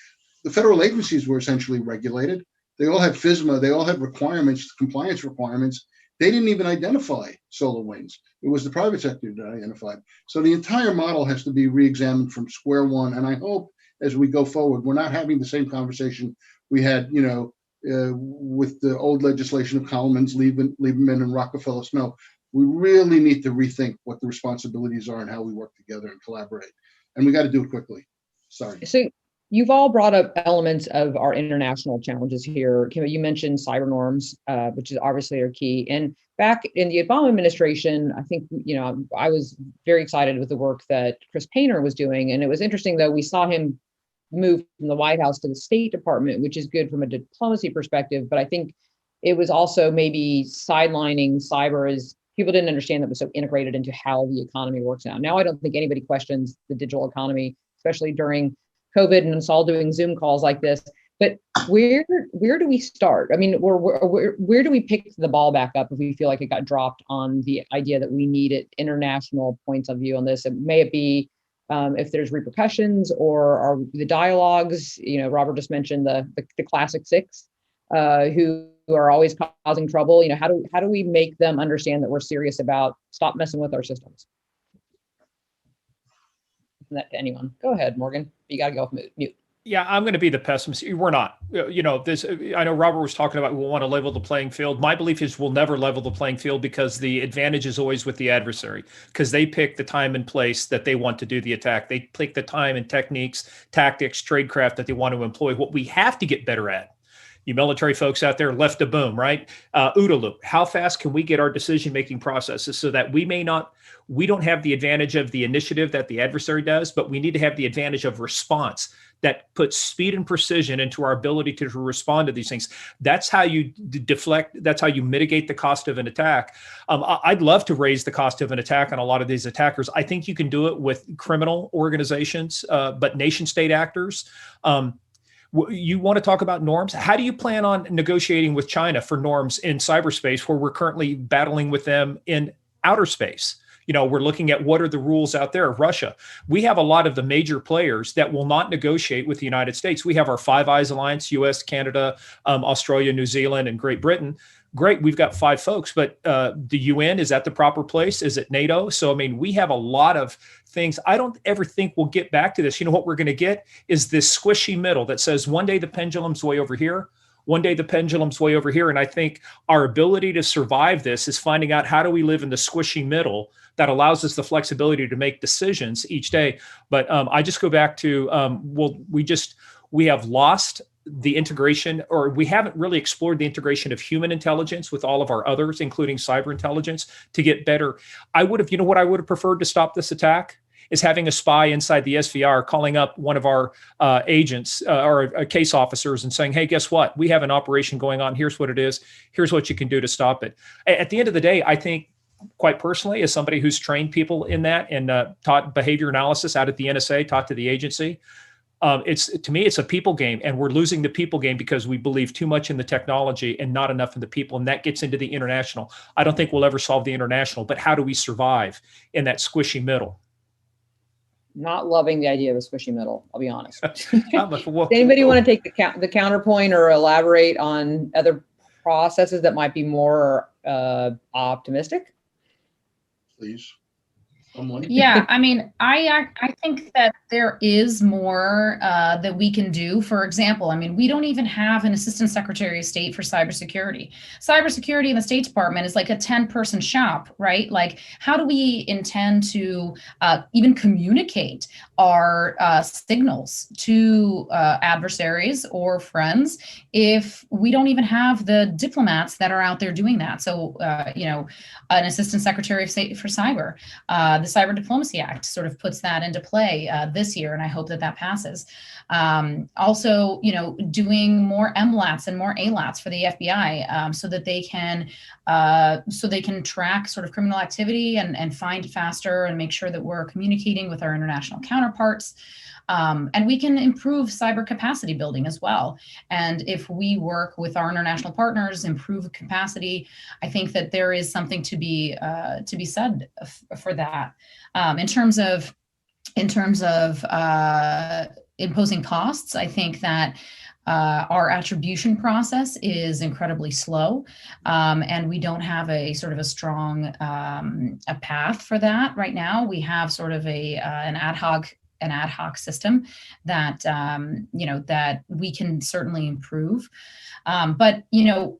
Speaker 4: the federal agencies were essentially regulated. They all had FISMA. They all had requirements, compliance requirements. They didn't even identify solar winds. It was the private sector that identified. So the entire model has to be re-examined from square one. And I hope as we go forward, we're not having the same conversation we had, with the old legislation of Coleman's, Lieberman, and Rockefeller Snow. We really need to rethink what the responsibilities are and how we work together and collaborate. And we got to do it quickly. Sorry.
Speaker 1: So you've all brought up elements of our international challenges here. Kemba, you mentioned cyber norms, which is obviously our key. And back in the Obama administration, I think, I was very excited with the work that Chris Painter was doing. And it was interesting, though, we saw him move from the White House to the State Department, which is good from a diplomacy perspective. But I think it was also maybe sidelining cyber as people didn't understand that it was so integrated into how the economy works now. Now, I don't think anybody questions the digital economy, especially during COVID and us all doing Zoom calls like this. But where do we start? I mean, where do we pick the ball back up if we feel like it got dropped on the idea that we needed international points of view on this? And may it be if there's repercussions, or are the dialogues? Robert just mentioned the classic 6 who are always causing trouble. How do we make them understand that we're serious about stop messing with our systems? That to anyone. Go ahead, Morgan. You got to go off mute.
Speaker 2: Yeah, I'm going to be the pessimist. We're not. I know Robert was talking about we want to level the playing field. My belief is we'll never level the playing field, because the advantage is always with the adversary, because they pick the time and place that they want to do the attack. They pick the time and techniques, tactics, tradecraft that they want to employ. What we have to get better at, you military folks out there, left a boom, right? OODA loop. How fast can we get our decision-making processes so that we don't have the advantage of the initiative that the adversary does, but we need to have the advantage of response that puts speed and precision into our ability to respond to these things. That's how you deflect. That's how you mitigate the cost of an attack. I'd love to raise the cost of an attack on a lot of these attackers. I think you can do it with criminal organizations, but nation state actors. You want to talk about norms? How do you plan on negotiating with China for norms in cyberspace, where we're currently battling with them in outer space? We're looking at what are the rules out there. Russia, we have a lot of the major players that will not negotiate with the United States. We have our Five Eyes Alliance, US, Canada, Australia, New Zealand, and Great Britain. Great, we've got 5 folks, but the UN, is that the proper place? Is it NATO? So, I mean, we have a lot of things. I don't ever think we'll get back to this. What we're going to get is this squishy middle that says one day the pendulum's way over here, one day the pendulum's way over here. And I think our ability to survive this is finding out how do we live in the squishy middle that allows us the flexibility to make decisions each day. But I just go back to, we have lost the integration, or we haven't really explored the integration of human intelligence with all of our others, including cyber intelligence, to get better. I would have, what I would have preferred to stop this attack is having a spy inside the SVR calling up one of our agents or case officers and saying, hey, guess what? We have an operation going on. Here's what it is. Here's what you can do to stop it. At the end of the day, I think, quite personally, as somebody who's trained people in that and taught behavior analysis out at the NSA, taught to the agency, To me, it's a people game, and we're losing the people game because we believe too much in the technology and not enough in the people. And that gets into the international. I don't think we'll ever solve the international, but how do we survive in that squishy middle?
Speaker 1: Not loving the idea of a squishy middle, I'll be honest.
Speaker 2: Well,
Speaker 1: Anybody want to take the counterpoint or elaborate on other processes that might be more optimistic?
Speaker 4: Please. Someone.
Speaker 3: Yeah, I mean, I think that there is more that we can do. For example, I mean, we don't even have an assistant secretary of state for cybersecurity. Cybersecurity in the State Department is like a 10-person shop, right? Like, how do we intend to even communicate our signals to adversaries or friends if we don't even have the diplomats that are out there doing that? So, you know, an assistant secretary of state for cyber. The Cyber Diplomacy Act sort of puts that into play this year, and I hope that that passes. Also, you know, doing more MLATs and more ALATs for the FBI so that they can track sort of criminal activity and find faster and make sure that we're communicating with our international counterparts. And we can improve cyber capacity building as well. And if we work with our international partners, improve capacity, I think that there is something to be said for that. In terms of imposing costs, I think that our attribution process is incredibly slow, and we don't have a sort of a strong a path for that right now. We have sort of an ad hoc system that you know, that we can certainly improve. But you know,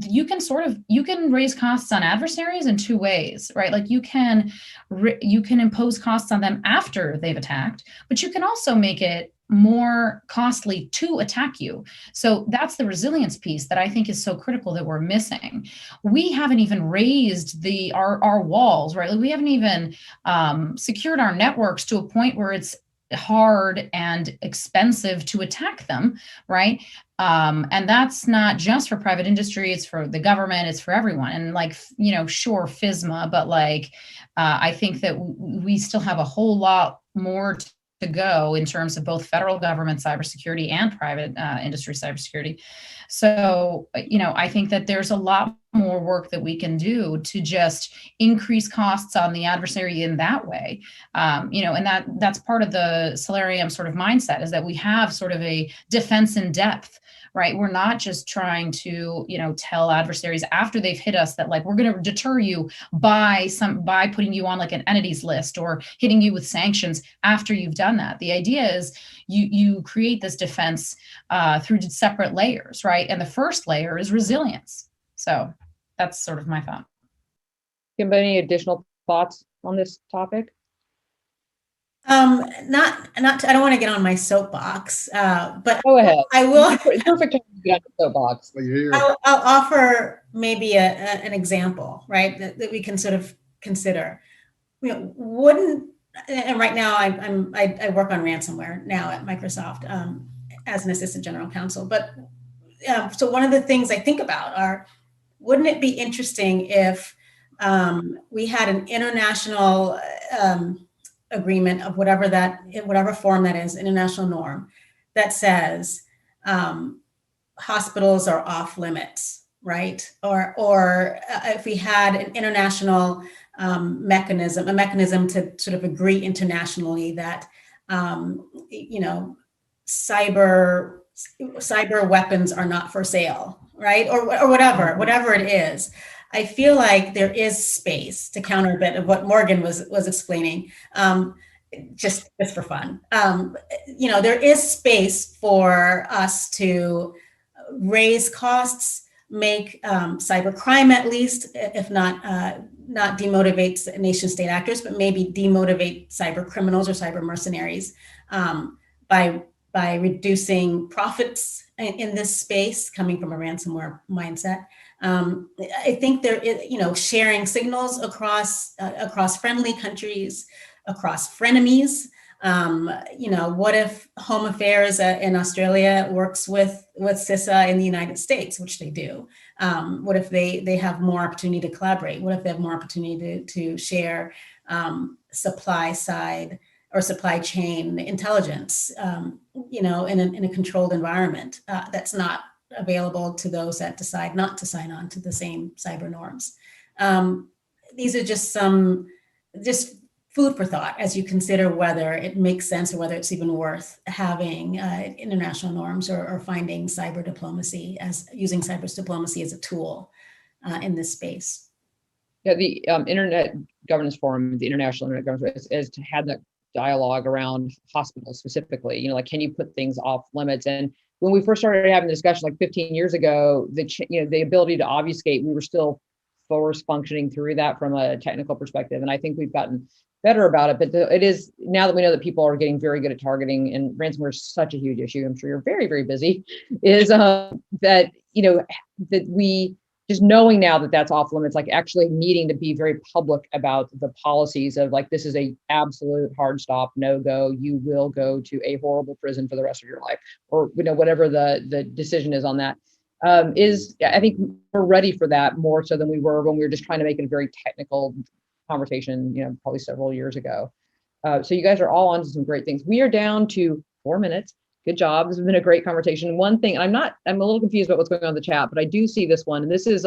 Speaker 3: you can raise costs on adversaries in two ways, right? Like you can impose costs on them after they've attacked, but you can also make it more costly to attack you. So that's the resilience piece that I think is so critical that we're missing. We haven't even raised our walls, right? Like we haven't even secured our networks to a point where it's hard and expensive to attack them, right? And that's not just for private industry, it's for the government, it's for everyone. And like, you know, sure, FISMA, but like, I think that we still have a whole lot more to go in terms of both federal government cybersecurity and private industry cybersecurity. So, you know, I think that there's a lot more work that we can do to just increase costs on the adversary in that way. You know, and that's part of the Solarium sort of mindset, is that we have sort of a defense in depth, right? We're not just trying to, you know, tell adversaries after they've hit us that like, we're going to deter you by putting you on like an entities list or hitting you with sanctions after you've done that. The idea is you create this defense through separate layers, right? And the first layer is resilience. So that's sort of my thought.
Speaker 1: Kemba, any additional thoughts on this topic?
Speaker 5: Not. I don't want to get on my soapbox, but
Speaker 1: Go ahead.
Speaker 5: I will.
Speaker 1: It's perfect time to get on the soapbox.
Speaker 5: I'll offer maybe an example, right, that we can sort of consider. You know, and right now I work on ransomware now at Microsoft as an assistant general counsel. But so one of the things I think about are, wouldn't it be interesting if we had an international agreement of whatever form that is, international norm, that says hospitals are off limits, right? Or if we had an international mechanism, a mechanism to sort of agree internationally that you know, cyber weapons are not for sale, right? Or whatever it is. I feel like there is space to counter a bit of what Morgan was explaining, just for fun. You know, there is space for us to raise costs, make cybercrime at least, if not demotivate nation state actors, but maybe demotivate cyber criminals or cyber mercenaries by reducing profits in this space coming from a ransomware mindset. I think there is, you know, sharing signals across friendly countries, across frenemies. You know, what if Home Affairs in Australia works with CISA in the United States, which they do? What if they have more opportunity to collaborate? What if they have more opportunity to share supply side or supply chain intelligence, in a controlled environment that's not available to those that decide not to sign on to the same cyber norms. These are just food for thought as you consider whether it makes sense or whether it's even worth having international norms or finding cyber diplomacy using cyber diplomacy as a tool in this space.
Speaker 1: Yeah, the Internet Governance Forum, the International Internet Governance, is to have that dialogue around hospitals specifically. Like, can you put things off limits? And when we first started having the discussion, like 15 years ago, the ability to obfuscate, we were still force functioning through that from a technical perspective, and I think we've gotten better about it. But it is, now that we know that people are getting very good at targeting, and ransomware is such a huge issue, I'm sure you're very, very busy, is that that we just knowing now that that's off limits, like actually needing to be very public about the policies of like, this is a absolute hard stop, no go, you will go to a horrible prison for the rest of your life, or whatever the decision is on that. I think we're ready for that more so than we were when we were just trying to make it a very technical conversation, probably several years ago. So you guys are all onto some great things. We are down to 4 minutes. Good job. This has been a great conversation. One thing, I'm a little confused about what's going on in the chat, but I do see this one. And this is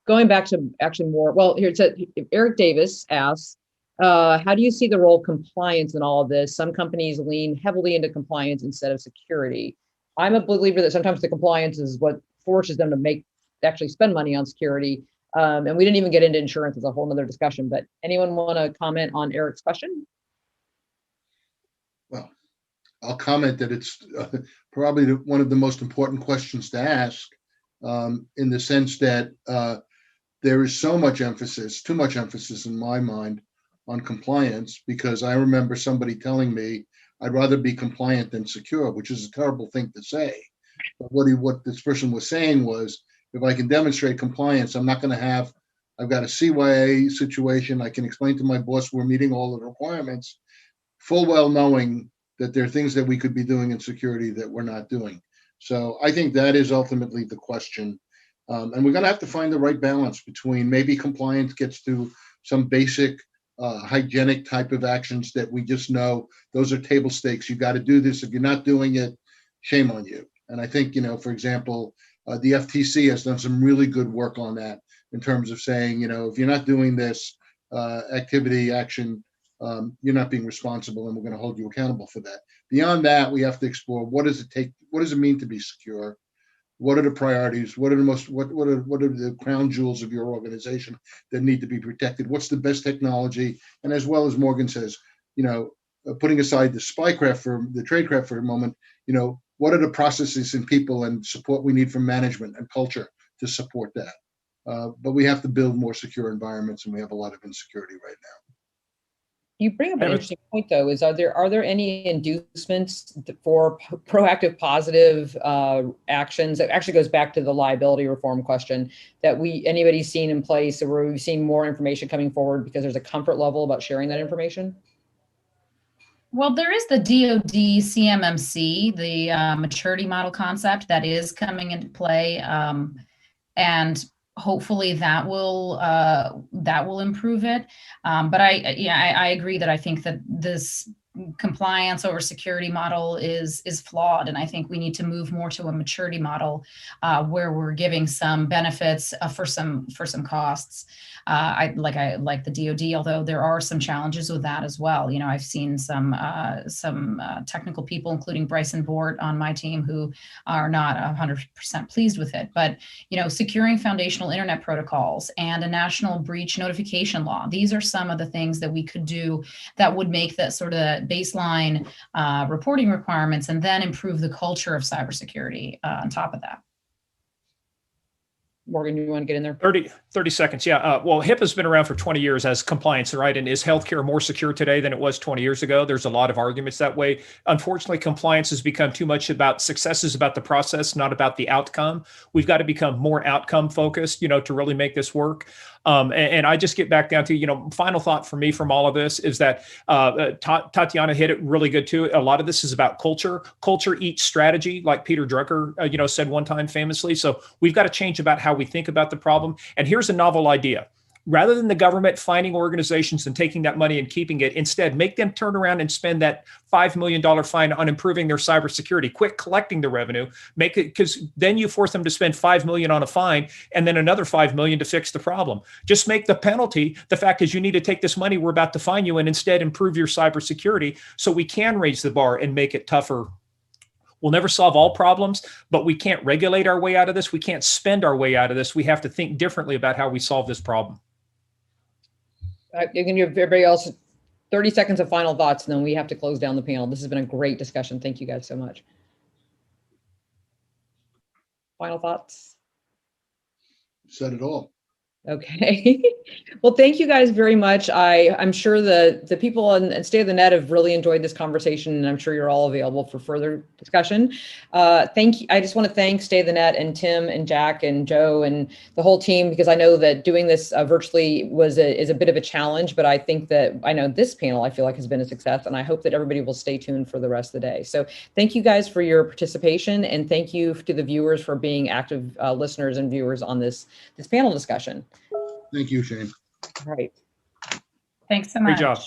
Speaker 1: going back to actually more, well, here it said, Eric Davis asks, how do you see the role of compliance in all of this? Some companies lean heavily into compliance instead of security. I'm a believer that sometimes the compliance is what forces them to actually spend money on security. And we didn't even get into insurance as a whole nother discussion, but anyone want to comment on Eric's question?
Speaker 4: Well, I'll comment that it's probably one of the most important questions to ask, in the sense that there is so much emphasis, too much emphasis in my mind, on compliance, because I remember somebody telling me, I'd rather be compliant than secure, which is a terrible thing to say. But what this person was saying was, if I can demonstrate compliance, I've got a CYA situation, I can explain to my boss we're meeting all the requirements, full well knowing that there are things that we could be doing in security that we're not doing. So I think that is ultimately the question. And we're going to have to find the right balance between maybe compliance gets to some basic hygienic type of actions that we just know those are table stakes. You got to do this. If you're not doing it, shame on you. And I think, for example, the FTC has done some really good work on that in terms of saying, if you're not doing this action, you're not being responsible, and we're going to hold you accountable for that. Beyond that, we have to explore what does it mean to be secure? What are the priorities? What are the crown jewels of your organization that need to be protected? What's the best technology? And as well as Morgan says, putting aside the tradecraft for a moment, what are the processes and people and support we need from management and culture to support that? But we have to build more secure environments, and we have a lot of insecurity right now.
Speaker 1: You bring up an interesting point, though, is are there any inducements for proactive positive actions? That actually goes back to the liability reform question that anybody's seen in place, or where we've seen more information coming forward because there's a comfort level about sharing that information?
Speaker 3: Well, there is the DoD CMMC, the maturity model concept that is coming into play, and hopefully that will improve it. But I agree that I think that this compliance over security model is flawed, and I think we need to move more to a maturity model where we're giving some benefits for some costs. I like the DoD, although there are some challenges with that as well. I've seen some technical people, including Bryson Bort on my team, who are not 100% pleased with it. But securing foundational internet protocols and a national breach notification law, these are some of the things that we could do that would make that sort of baseline reporting requirements, and then improve the culture of cybersecurity on top of that.
Speaker 1: Morgan, you want to get in there?
Speaker 2: 30 seconds. Yeah. Well, HIPAA's been around for 20 years as compliance, right? And is healthcare more secure today than it was 20 years ago? There's a lot of arguments that way. Unfortunately, compliance has become too much about success is about the process, not about the outcome. We've got to become more outcome focused, to really make this work. And I just get back down to, final thought for me from all of this is that Tatyana hit it really good too. A lot of this is about culture. Culture eats strategy, like Peter Drucker, said one time famously. So we've got to change about how we think about the problem. And here's a novel idea. Rather than the government finding organizations and taking that money and keeping it, instead make them turn around and spend that $5 million fine on improving their cybersecurity. Quit collecting the revenue, make it, because then you force them to spend $5 million on a fine and then another $5 million to fix the problem. Just make the penalty the fact is you need to take this money we're about to fine you and instead improve your cybersecurity so we can raise the bar and make it tougher. We'll never solve all problems, but we can't regulate our way out of this. We can't spend our way out of this. We have to think differently about how we solve this problem.
Speaker 1: You can give everybody else 30 seconds of final thoughts, and then we have to close down the panel. This has been a great discussion. Thank you guys so much. Final thoughts?
Speaker 4: Said it all.
Speaker 1: Okay. Well, thank you guys very much. I'm sure the people on State of the Net have really enjoyed this conversation, and I'm sure you're all available for further discussion. Thank you. I just want to thank State of the Net and Tim and Jack and Joe and the whole team, because I know that doing this virtually is a bit of a challenge, but I know this panel I feel like has been a success, and I hope that everybody will stay tuned for the rest of the day. So thank you guys for your participation, and thank you to the viewers for being active listeners and viewers on this panel discussion.
Speaker 4: Thank you, Shane.
Speaker 1: All right.
Speaker 3: Thanks so much.
Speaker 2: Great job.